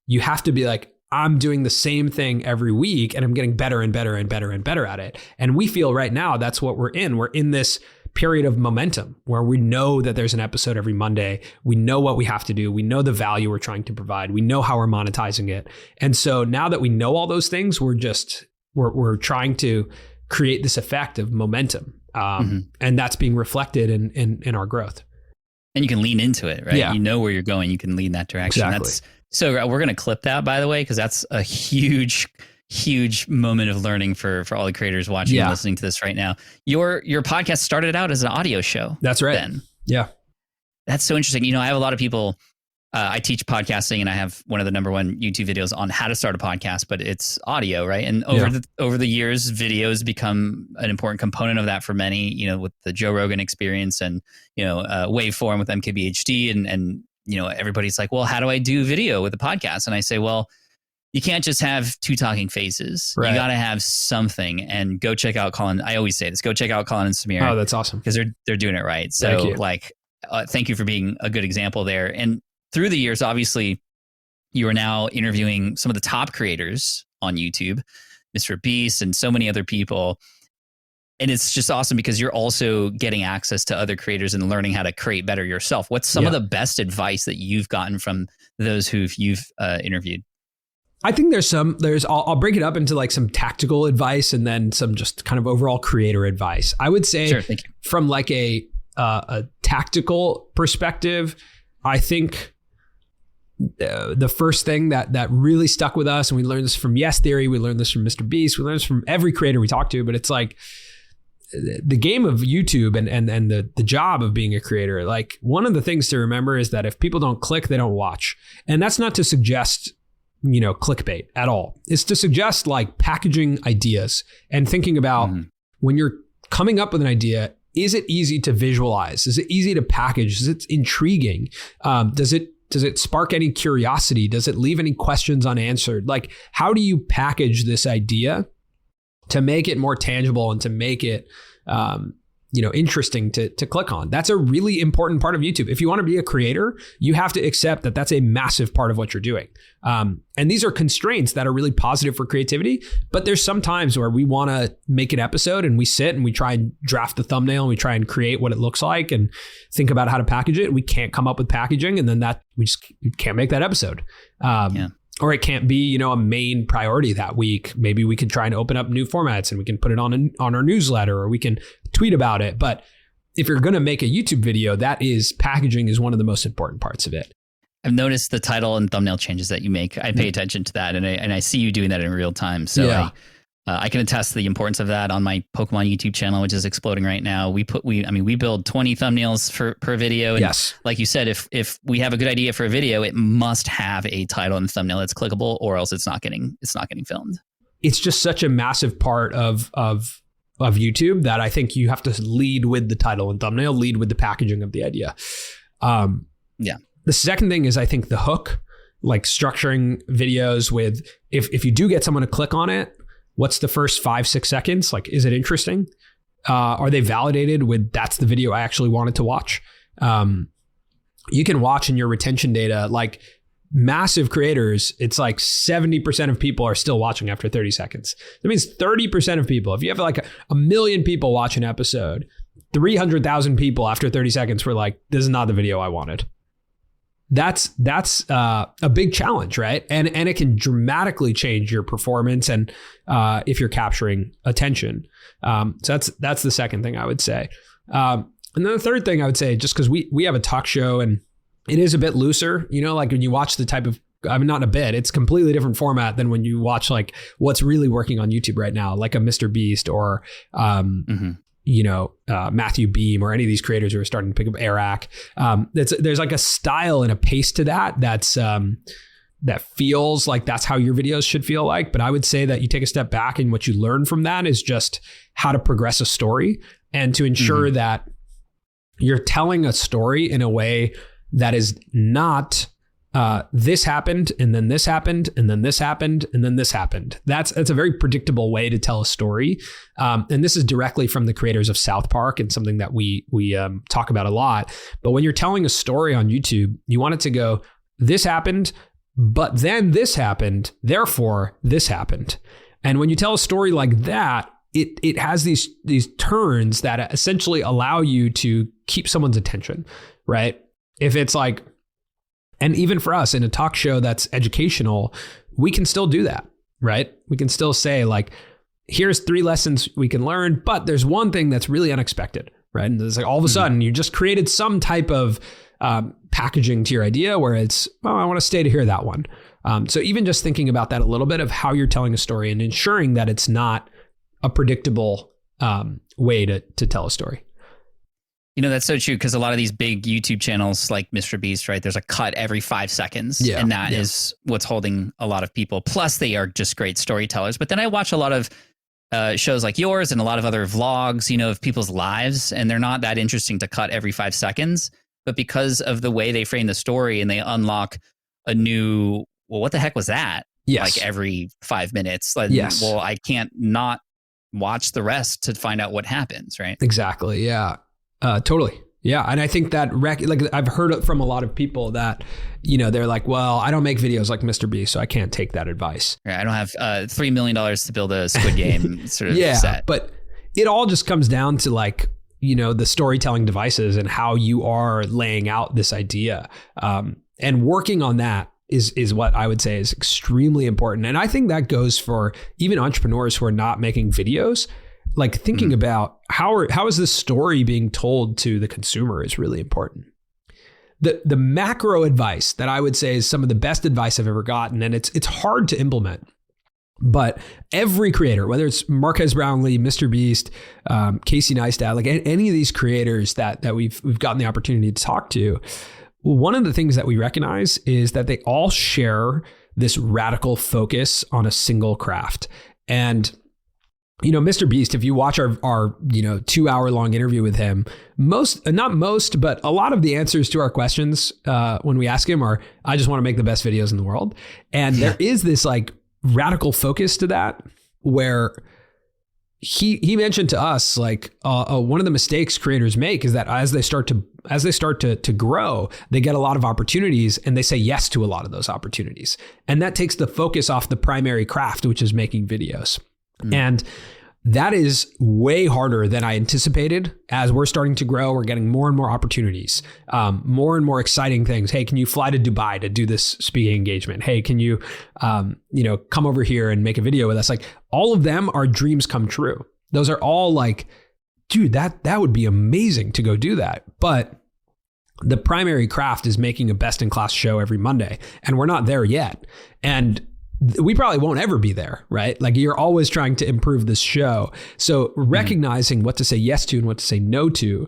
S2: You have to be like, I'm doing the same thing every week and I'm getting better and better and better and better at it. And we feel right now that's what we're in. We're in this period of momentum where we know that there's an episode every Monday. We know what we have to do. We know the value we're trying to provide. We know how we're monetizing it. And so now that we know all those things, we're trying to create this effect of momentum. And that's being reflected in our growth.
S1: And you can lean into it, right?
S2: Yeah.
S1: You know where you're going. You can lean that direction.
S2: Exactly.
S1: So we're going to clip that, by the way, because that's a huge moment of learning for all the creators watching and listening to this right now. Your podcast started out as an audio show.
S2: That's right.
S1: Then.
S2: Yeah.
S1: That's so interesting. I have a lot of people, I teach podcasting and I have one of the number 1 YouTube videos on how to start a podcast, but it's audio, right? And over the years, videos become an important component of that for many, with the Joe Rogan experience and, Waveform with MKBHD and everybody's like, well, how do I do video with a podcast? And I say, well, you can't just have 2 talking faces. Right. You got to have something. And go check out Colin. I always say this. Go check out Colin and Samir.
S2: Oh, that's awesome.
S1: Because they're doing it right. So thank you for being a good example there. And through the years, obviously, you are now interviewing some of the top creators on YouTube, Mr. Beast and so many other people. And it's just awesome because you're also getting access to other creators and learning how to create better yourself. What's some of the best advice that you've gotten from those you've interviewed?
S2: I think I'll break it up into like some tactical advice and then some just kind of overall creator advice. I would say from like a tactical perspective, I think the first thing that really stuck with us, and we learned this from Yes Theory, we learned this from Mr. Beast, we learned this from every creator we talked to, but it's like the game of YouTube and the job of being a creator. Like one of the things to remember is that if people don't click, they don't watch. And that's not to suggest clickbait at all. It's to suggest like packaging ideas and thinking about when you're coming up with an idea, is it easy to visualize? Is it easy to package? Is it intriguing? Does it spark any curiosity? Does it leave any questions unanswered? Like, how do you package this idea to make it more tangible and to make it interesting to click on. That's a really important part of YouTube. If you want to be a creator, you have to accept that that's a massive part of what you're doing. And these are constraints that are really positive for creativity, but there's some times where we want to make an episode and we sit and we try and draft the thumbnail and we try and create what it looks like and think about how to package it. We can't come up with packaging, and then we can't make that episode. Or it can't be, a main priority that week. Maybe we could try and open up new formats and we can put it on our newsletter, or we can tweet about it. But if you're going to make a YouTube video, packaging is one of the most important parts of it.
S1: I've noticed the title and thumbnail changes that you make. I pay attention to that, and I see you doing that in real time. So I can attest to the importance of that on my Pokemon YouTube channel, which is exploding right now. We build 20 thumbnails per video. And
S2: yes.
S1: Like you said, if we have a good idea for a video, it must have a title and thumbnail that's clickable, or else it's not getting filmed. It's
S2: just such a massive part of YouTube that I think you have to lead with the title and thumbnail, lead with the packaging of the idea. The second thing is, I think, the hook, like structuring videos with, if you do get someone to click on it, what's the first 5-6 seconds? Like, is it interesting? Are they validated with, that's the video I actually wanted to watch? You can watch in your retention data, like massive creators, it's like 70% of people are still watching after 30 seconds. That means 30% of people, if you have like a million people watch an episode, 300,000 people after 30 seconds were like, this is not the video I wanted. That's a big challenge, right? And it can dramatically change your performance and if you're capturing attention. So that's the second thing I would say. And then the third thing I would say, just because we have a talk show and it is a bit looser, like when you watch the type of, not a bit, it's completely different format than when you watch like what's really working on YouTube right now, like a Mr. Beast or Matthew Beam or any of these creators who are starting to pick up Eric. There's like a style and a pace to that's that feels like that's how your videos should feel like. But I would say that you take a step back, and what you learn from that is just how to progress a story and to ensure that you're telling a story in a way that is not this happened, and then this happened, and then this happened, and then this happened. That's a very predictable way to tell a story. And this is directly from the creators of South Park, and something that we talk about a lot. But when you're telling a story on YouTube, you want it to go, this happened, but then this happened, therefore this happened. And when you tell a story like that, it has these turns that essentially allow you to keep someone's attention, right? If it's like, and even for us in a talk show that's educational, we can still do that, right? We can still say like, here's 3 lessons we can learn, but there's one thing that's really unexpected, right? And it's like all of a sudden you just created some type of packaging to your idea where it's, I want to stay to hear that one. So even just thinking about that a little bit of how you're telling a story and ensuring that it's not a predictable way to tell a story.
S1: That's so true, because a lot of these big YouTube channels like Mr. Beast, right? There's a cut every 5 seconds. Yeah, and that is what's holding a lot of people. Plus, they are just great storytellers. But then I watch a lot of shows like yours and a lot of other vlogs, of people's lives, and they're not that interesting to cut every 5 seconds. But because of the way they frame the story and they unlock a new, well, what the heck was that?
S2: Yes.
S1: Like every 5 minutes. Like,
S2: yes.
S1: Well, I can't not watch the rest to find out what happens, right?
S2: Exactly. Yeah. Totally. Yeah. And I think that I've heard it from a lot of people that, they're like, well, I don't make videos like Mr. Beast, so I can't take that advice.
S1: I don't have $3 million to build a Squid Game sort of set.
S2: But it all just comes down to like, the storytelling devices and how you are laying out this idea. And working on that is what I would say is extremely important. And I think that goes for even entrepreneurs who are not making videos. Like thinking about how is this story being told to the consumer is really important. The macro advice that I would say is some of the best advice I've ever gotten, and it's hard to implement. But every creator, whether it's Marquez Brownlee, Mr. Beast, Casey Neistat, like any of these creators that we've gotten the opportunity to talk to, one of the things that we recognize is that they all share this radical focus on a single craft. And Mr. Beast, if you watch our 2-hour-long interview with him, but a lot of the answers to our questions when we ask him are, I just want to make the best videos in the world. And there is this like radical focus to that where he mentioned to us like one of the mistakes creators make is that as they start to grow, they get a lot of opportunities and they say yes to a lot of those opportunities. And that takes the focus off the primary craft, which is making videos. And that is way harder than I anticipated. As we're starting to grow, we're getting more and more opportunities, more and more exciting things. Hey, can you fly to Dubai to do this speaking engagement? Hey, can you, come over here and make a video with us? Like all of them are dreams come true. Those are all like, dude, that would be amazing to go do that. But the primary craft is making a best in class show every Monday, and we're not there yet. And we probably won't ever be there, right? Like you're always trying to improve this show. So recognizing what to say yes to and what to say no to,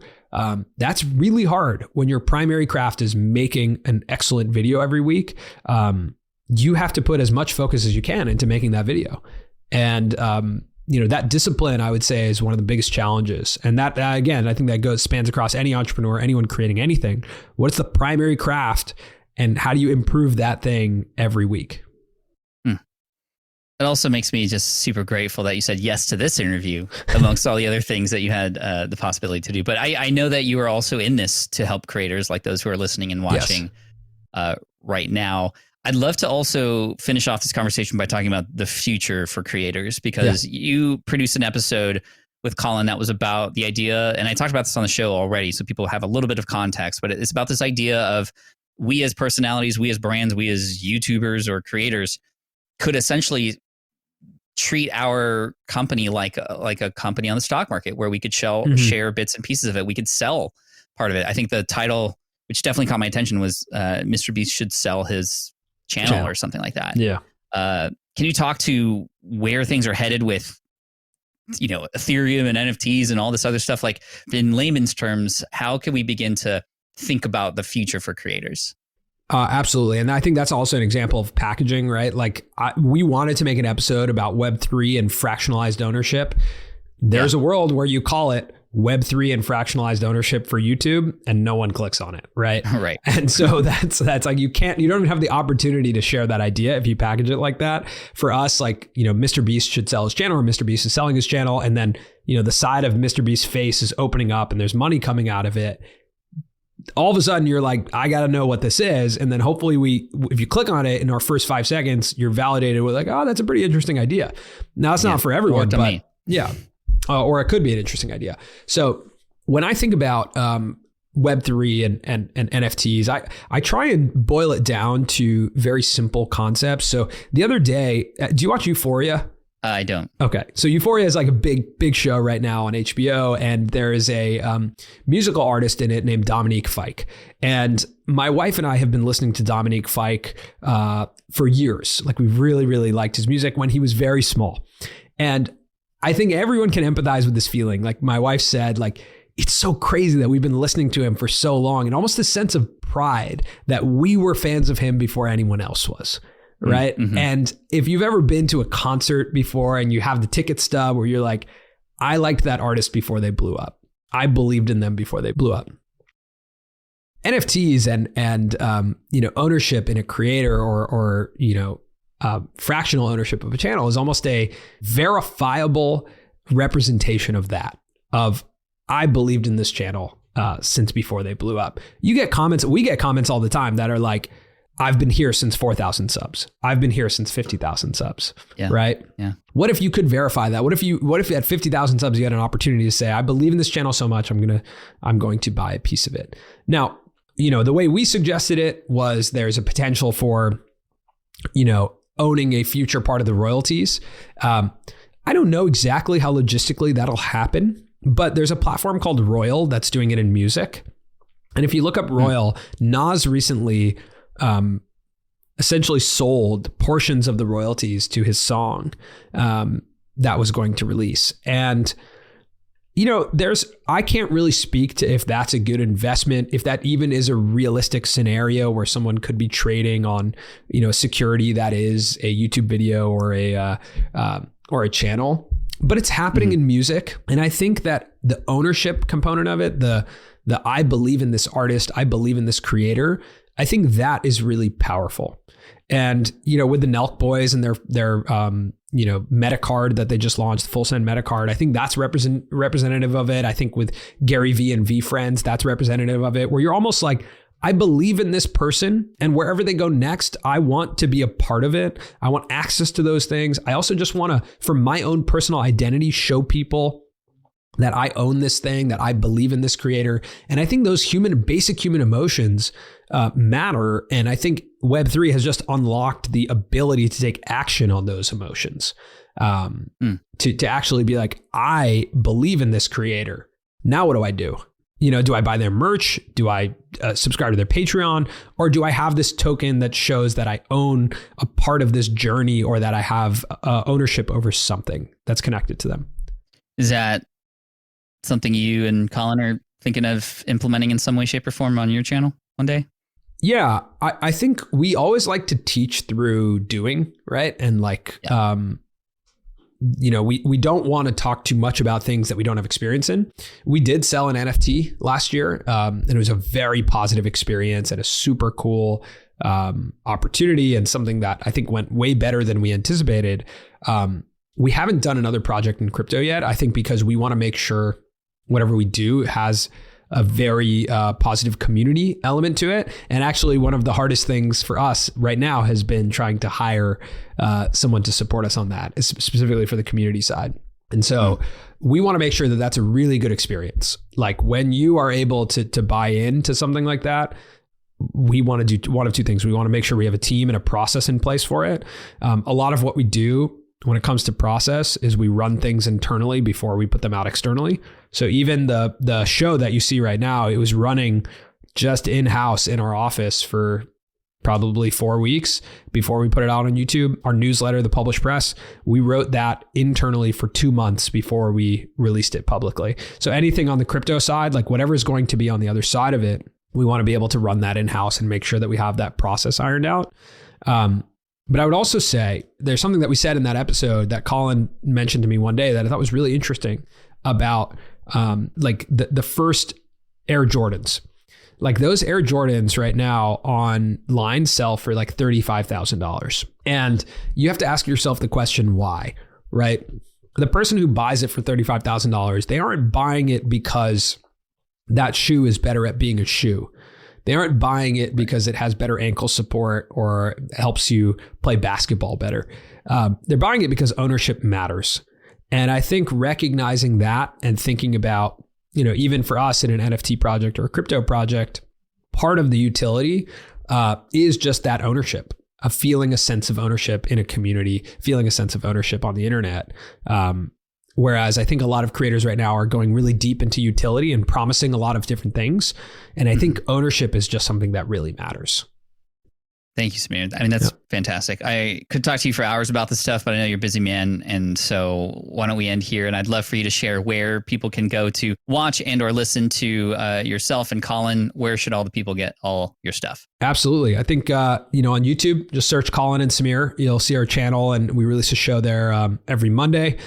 S2: that's really hard when your primary craft is making an excellent video every week. You have to put as much focus as you can into making that video. And, that discipline, I would say, is one of the biggest challenges. And that, again, I think that spans across any entrepreneur, anyone creating anything. What's the primary craft and how do you improve that thing every week?
S1: It also makes me just super grateful that you said yes to this interview amongst all the other things that you had the possibility to do. But I know that you are also in this to help creators like those who are listening and watching right now. I'd love to also finish off this conversation by talking about the future for creators, because you produced an episode with Colin that was about the idea, and I talked about this on the show already, so people have a little bit of context, but it's about this idea of we as personalities, we as brands, we as YouTubers or creators could essentially treat our company like a company on the stock market where we could share bits and pieces of it. We could sell part of it. I think the title, which definitely caught my attention, was Mr. Beast should sell his channel or something like that.
S2: Yeah.
S1: Can you talk to where things are headed with, Ethereum and NFTs and all this other stuff? Like in layman's terms, how can we begin to think about the future for creators?
S2: Absolutely. And I think that's also an example of packaging, right? Like we wanted to make an episode about Web3 and fractionalized ownership. There's a world where you call it Web3 and fractionalized ownership for YouTube and no one clicks on it, right?
S1: Right.
S2: And so that's like you don't even have the opportunity to share that idea if you package it like that. For us, like, Mr. Beast should sell his channel, or Mr. Beast is selling his channel. And then, the side of Mr. Beast's face is opening up and there's money coming out of it. All of a sudden you're like, I got to know what this is. And then hopefully if you click on it in our first 5 seconds, you're validated with like, oh, that's a pretty interesting idea. Now it's not for everyone, but me. Or it could be an interesting idea. So when I think about Web3 and NFTs, I try and boil it down to very simple concepts. So the other day, do you watch Euphoria?
S1: I don't.
S2: Okay. So Euphoria is like a big show right now on HBO. And there is a musical artist in it named Dominique Fike. And my wife and I have been listening to Dominique Fike for years. Like we've really, really liked his music when he was very small. And I think everyone can empathize with this feeling. Like my wife said, like, it's so crazy that we've been listening to him for so long, and almost a sense of pride that we were fans of him before anyone else was. Right. Mm-hmm. And if you've ever been to a concert before and you have the ticket stub where you're like, I liked that artist before they blew up. I believed in them before they blew up. NFTs and ownership in a creator or fractional ownership of a channel is almost a verifiable representation of that, of I believed in this channel since before they blew up. We get comments all the time that are like, I've been here since 4,000 subs. I've been here since 50,000 subs. Yeah. Right? Yeah. What if you could verify that? What if at 50,000 subs you had an opportunity to say, I believe in this channel so much, I'm going to buy a piece of it. Now, the way we suggested it was there's a potential for, owning a future part of the royalties. I don't know exactly how logistically that'll happen, but there's a platform called Royal that's doing it in music. And if you look up Royal, Nas recently essentially sold portions of the royalties to his song that was going to release. And, I can't really speak to if that's a good investment, if that even is a realistic scenario where someone could be trading on, security that is a YouTube video or a channel. But it's happening in music. And I think that the ownership component of it, the I believe in this artist, I believe in this creator, I think that is really powerful. And, with the Nelk boys and their meta card that they just launched, Full Send meta card, I think that's representative of it. I think with Gary V and V Friends, that's representative of it, where you're almost like, I believe in this person, and wherever they go next, I want to be a part of it. I want access to those things. I also just want to, for my own personal identity, show people that I own this thing, that I believe in this creator. And I think those basic human emotions matter. And I think Web3 has just unlocked the ability to take action on those emotions, to actually be like, I believe in this creator. Now what do I do? Do I buy their merch? Do I subscribe to their Patreon? Or do I have this token that shows that I own a part of this journey, or that I have ownership over something that's connected to them?
S1: Is that something you and Colin are thinking of implementing in some way, shape, or form on your channel one day?
S2: Yeah, I think we always like to teach through doing, right? And we don't want to talk too much about things that we don't have experience in. We did sell an NFT last year, and it was a very positive experience and a super cool opportunity, and something that I think went way better than we anticipated. We haven't done another project in crypto yet, I think because we want to make sure whatever we do has a very positive community element to it. And actually, one of the hardest things for us right now has been trying to hire someone to support us on that, specifically for the community side. And so we want to make sure that that's a really good experience. Like when you are able to buy into something like that, we want to do one of two things. We want to make sure we have a team and a process in place for it. A lot of what we do when it comes to process is we run things internally before we put them out externally. So even the show that you see right now, it was running just in-house in our office for probably 4 weeks before we put it out on YouTube. Our newsletter, The Published Press, we wrote that internally for 2 months before we released it publicly. So anything on the crypto side, like whatever is going to be on the other side of it, we want to be able to run that in-house and make sure that we have that process ironed out. But I would also say there's something that we said in that episode that Colin mentioned to me one day that I thought was really interesting about the first Air Jordans. Like those Air Jordans right now online sell for like $35,000. And you have to ask yourself the question, why, right? The person who buys it for $35,000, they aren't buying it because that shoe is better at being a shoe. They aren't buying it because it has better ankle support or helps you play basketball better. They're buying it because ownership matters. And I think recognizing that and thinking about, even for us in an NFT project or a crypto project, part of the utility is just that ownership, of feeling a sense of ownership in a community, feeling a sense of ownership on the internet. Whereas I think a lot of creators right now are going really deep into utility and promising a lot of different things. And I think ownership is just something that really matters.
S1: Thank you, Samir. I mean, that's fantastic. I could talk to you for hours about this stuff, but I know you're a busy man. And so why don't we end here? And I'd love for you to share where people can go to watch and or listen to yourself and Colin. Where should all the people get all your stuff?
S2: Absolutely. I think, on YouTube, just search Colin and Samir. You'll see our channel, and we release a show there every Monday.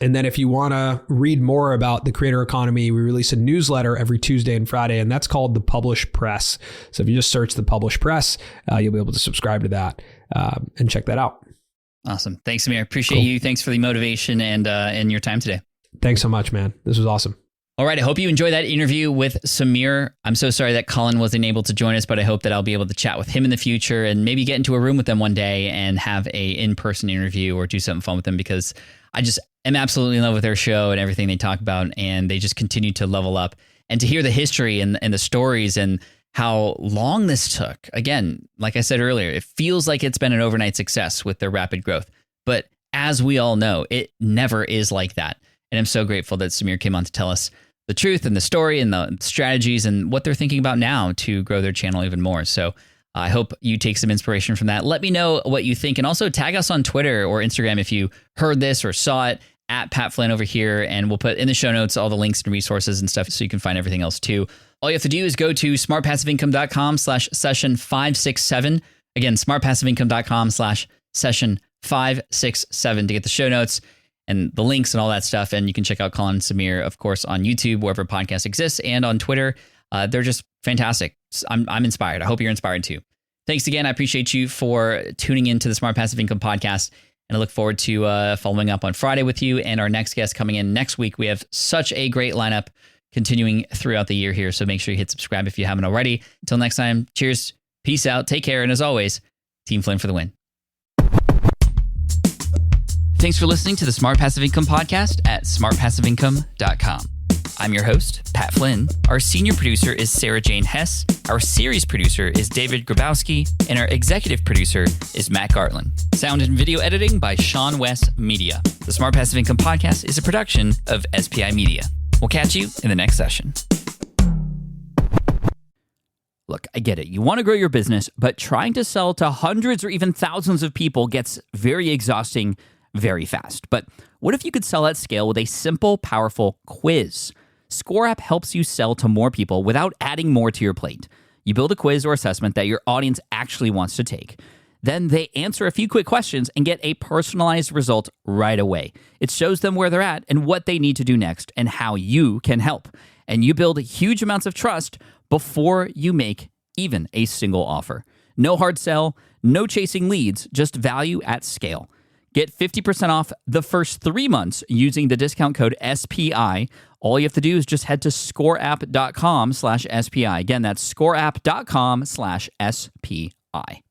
S2: And then if you want to read more about the creator economy, we release a newsletter every Tuesday and Friday, and that's called The Published Press. So if you just search The Published Press, you'll be able to subscribe to that and check that out.
S1: Awesome. Thanks, Samir. Appreciate you. Thanks for the motivation and your time today.
S2: Thanks so much, man. This was awesome.
S1: All right. I hope you enjoyed that interview with Samir. I'm so sorry that Colin wasn't able to join us, but I hope that I'll be able to chat with him in the future and maybe get into a room with them one day and have a in-person interview or do something fun with them, because I just am absolutely in love with their show and everything they talk about, and they just continue to level up. And to hear the history and the stories and how long this took. Again, like I said earlier, it feels like it's been an overnight success with their rapid growth. But as we all know, it never is like that. And I'm so grateful that Samir came on to tell us the truth and the story and the strategies and what they're thinking about now to grow their channel even more. So I hope you take some inspiration from that. Let me know what you think, and also tag us on Twitter or Instagram if you heard this or saw it, at Pat Flynn over here, and we'll put in the show notes all the links and resources and stuff so you can find everything else too. All you have to do is go to smartpassiveincome.com/session567. Again, smartpassiveincome.com/session567 to get the show notes and the links and all that stuff. And you can check out Colin and Samir, of course, on YouTube, wherever podcast exists, and on Twitter. They're just fantastic. I'm inspired. I hope you're inspired too. Thanks again. I appreciate you for tuning into the Smart Passive Income Podcast. And I look forward to following up on Friday with you and our next guest coming in next week. We have such a great lineup continuing throughout the year here. So make sure you hit subscribe if you haven't already. Until next time, cheers, peace out, take care. And as always, Team Flynn for the win. Thanks for listening to the Smart Passive Income Podcast at smartpassiveincome.com. I'm your host, Pat Flynn. Our senior producer is Sarah Jane Hess. Our series producer is David Grabowski. And our executive producer is Matt Gartland. Sound and video editing by Sean West Media. The Smart Passive Income Podcast is a production of SPI Media. We'll catch you in the next session. Look, I get it. You want to grow your business, but trying to sell to hundreds or even thousands of people gets very exhausting very fast. But what if you could sell at scale with a simple, powerful quiz? ScoreApp helps you sell to more people without adding more to your plate. You build a quiz or assessment that your audience actually wants to take. Then they answer a few quick questions and get a personalized result right away. It shows them where they're at and what they need to do next and how you can help. And you build huge amounts of trust before you make even a single offer. No hard sell, no chasing leads, just value at scale. Get 50% off the first 3 months using the discount code SPI. All you have to do is just head to scoreapp.com/SPI. Again, that's scoreapp.com/SPI.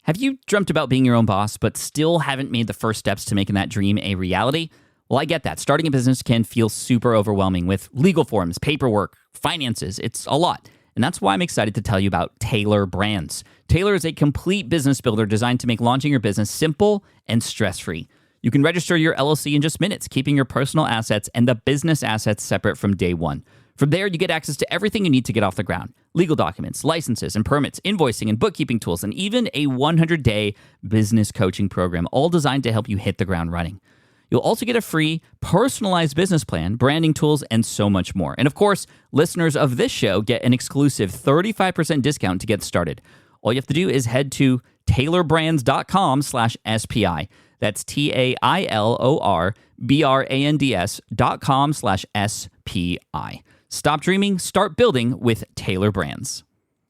S1: Have you dreamt about being your own boss, but still haven't made the first steps to making that dream a reality? Well, I get that. Starting a business can feel super overwhelming with legal forms, paperwork, finances. It's a lot. And that's why I'm excited to tell you about Taylor Brands. Taylor is a complete business builder designed to make launching your business simple and stress-free. You can register your LLC in just minutes, keeping your personal assets and the business assets separate from day one. From there, you get access to everything you need to get off the ground. Legal documents, licenses and permits, invoicing and bookkeeping tools, and even a 100-day business coaching program, all designed to help you hit the ground running. You'll also get a free, personalized business plan, branding tools, and so much more. And of course, listeners of this show get an exclusive 35% discount to get started. All you have to do is head to taylorbrands.com/SPI. That's TAILORBRANDS.com/SPI. Stop dreaming, start building with Taylor Brands.